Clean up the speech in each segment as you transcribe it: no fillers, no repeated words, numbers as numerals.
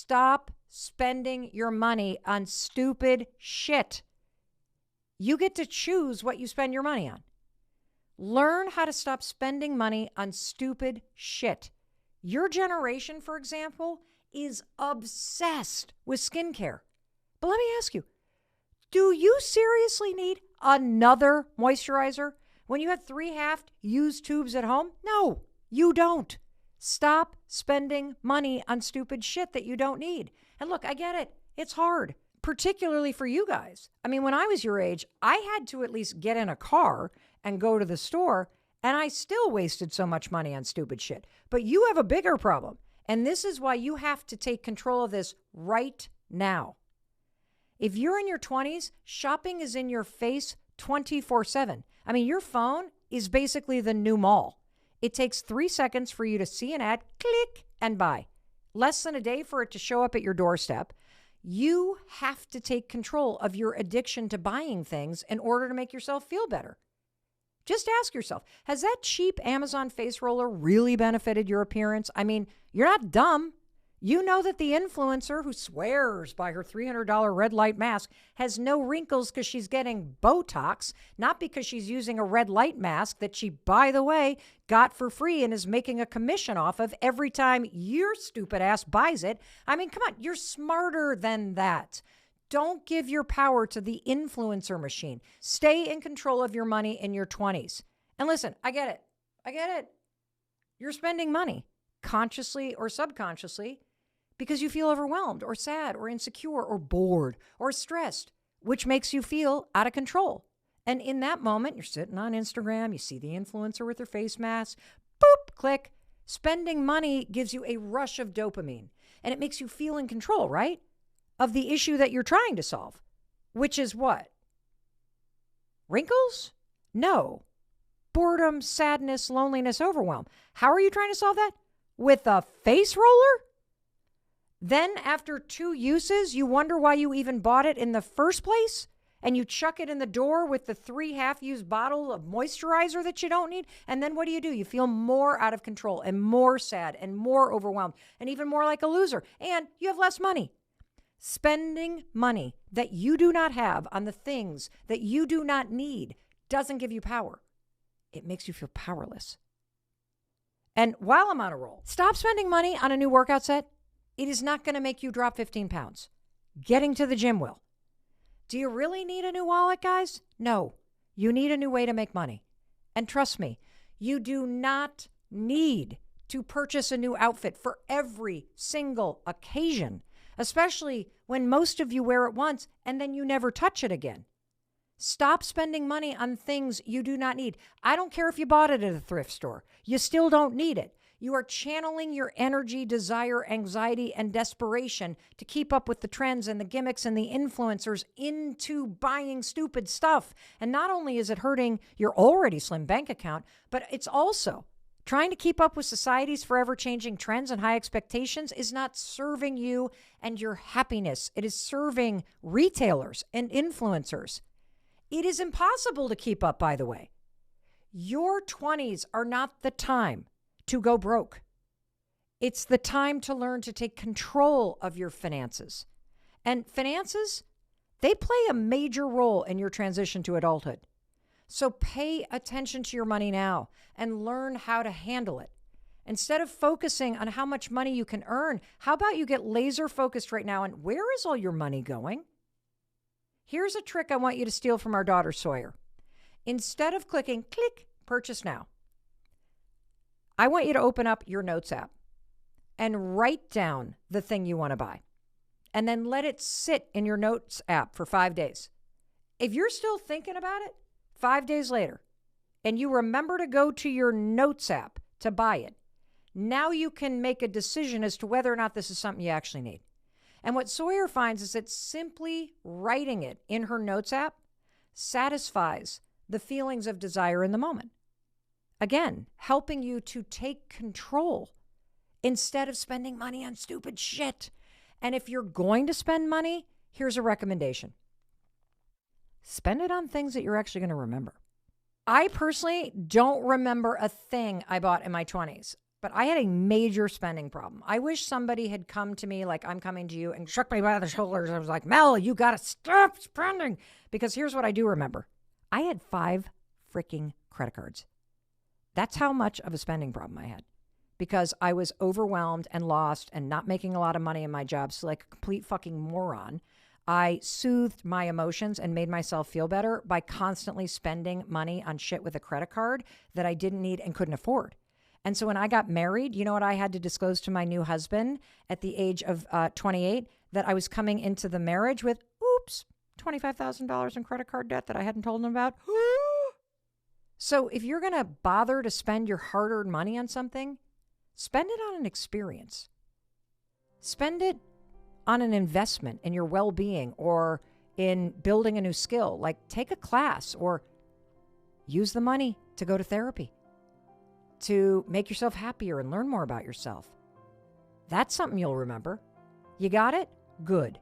Stop spending your money on stupid shit. You get to choose what you spend your money on. Learn how to stop spending money on stupid shit. Your generation, for example, is obsessed with skincare. But let me ask you, do you seriously need another moisturizer when you have 3 half-used tubes at home? No, you don't. Stop spending money on stupid shit that you don't need. And look, I get it. It's hard, particularly for you guys. I mean, when I was your age, I had to at least get in a car and go to the store, and I still wasted so much money on stupid shit. But you have a bigger problem, and this is why you have to take control of this right now. If you're in your 20s, shopping is in your face 24/7. I mean, your phone is basically the new mall. It takes 3 seconds for you to see an ad, click, and buy. Less than a day for it to show up at your doorstep. You have to take control of your addiction to buying things in order to make yourself feel better. Just ask yourself, has that cheap Amazon face roller really benefited your appearance? I mean, you're not dumb. You know that the influencer who swears by her $300 red light mask has no wrinkles because she's getting Botox, not because she's using a red light mask that she, by the way, got for free and is making a commission off of every time your stupid ass buys it. I mean, come on, you're smarter than that. Don't give your power to the influencer machine. Stay in control of your money in your 20s. And listen, I get it. You're spending money, consciously or subconsciously, because you feel overwhelmed or sad or insecure or bored or stressed, which makes you feel out of control. And in that moment, you're sitting on Instagram, you see the influencer with their face mask, boop, click. Spending money gives you a rush of dopamine, and it makes you feel in control, right? Of the issue that you're trying to solve, which is what? Wrinkles? No. Boredom, sadness, loneliness, overwhelm. How are you trying to solve that? With a face roller? Then after 2 uses, you wonder why you even bought it in the first place? And you chuck it in the door with the 3 half-used bottle of moisturizer that you don't need? And then what do? You feel more out of control and more sad and more overwhelmed and even more like a loser. And you have less money. Spending money that you do not have on the things that you do not need doesn't give you power. It makes you feel powerless. And while I'm on a roll, stop spending money on a new workout set. It is not going to make you drop 15 pounds. Getting to the gym will. Do you really need a new wallet, guys? No. You need a new way to make money. And trust me, you do not need to purchase a new outfit for every single occasion, especially when most of you wear it once and then you never touch it again. Stop spending money on things you do not need. I don't care if you bought it at a thrift store. You still don't need it. You are channeling your energy, desire, anxiety, and desperation to keep up with the trends and the gimmicks and the influencers into buying stupid stuff. And not only is it hurting your already slim bank account, but it's also trying to keep up with society's forever changing trends and high expectations is not serving you and your happiness. It is serving retailers and influencers. It is impossible to keep up, by the way. Your 20s are not the time to go broke. It's the time to learn to take control of your finances. And finances, they play a major role in your transition to adulthood. So pay attention to your money now and learn how to handle it. Instead of focusing on how much money you can earn, how about you get laser focused right now on where is all your money going? Here's a trick I want you to steal from our daughter, Sawyer. Instead of clicking, click, purchase now, I want you to open up your Notes app and write down the thing you want to buy. And then let it sit in your Notes app for 5 days. If you're still thinking about it 5 days later, and you remember to go to your Notes app to buy it, now you can make a decision as to whether or not this is something you actually need. And what Sawyer finds is that simply writing it in her Notes app satisfies the feelings of desire in the moment. Again, helping you to take control instead of spending money on stupid shit. And if you're going to spend money, here's a recommendation. Spend it on things that you're actually going to remember. I personally don't remember a thing I bought in my 20s, but I had a major spending problem. I wish somebody had come to me like I'm coming to you and shook me by the shoulders. I was like, Mel, you got to stop spending. Because here's what I do remember. I had 5 freaking credit cards. That's how much of a spending problem I had. Because I was overwhelmed and lost and not making a lot of money in my job. So like a complete fucking moron. I soothed my emotions and made myself feel better by constantly spending money on shit with a credit card that I didn't need and couldn't afford. And so when I got married, you know what I had to disclose to my new husband at the age of 28? That I was coming into the marriage with, oops, $25,000 in credit card debt that I hadn't told him about. So if you're going to bother to spend your hard-earned money on something, spend it on an experience. Spend it on an investment in your well-being or in building a new skill. Like take a class or use the money to go to therapy, to make yourself happier and learn more about yourself. That's something you'll remember. You got it? Good.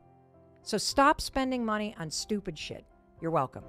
So stop spending money on stupid shit. You're welcome.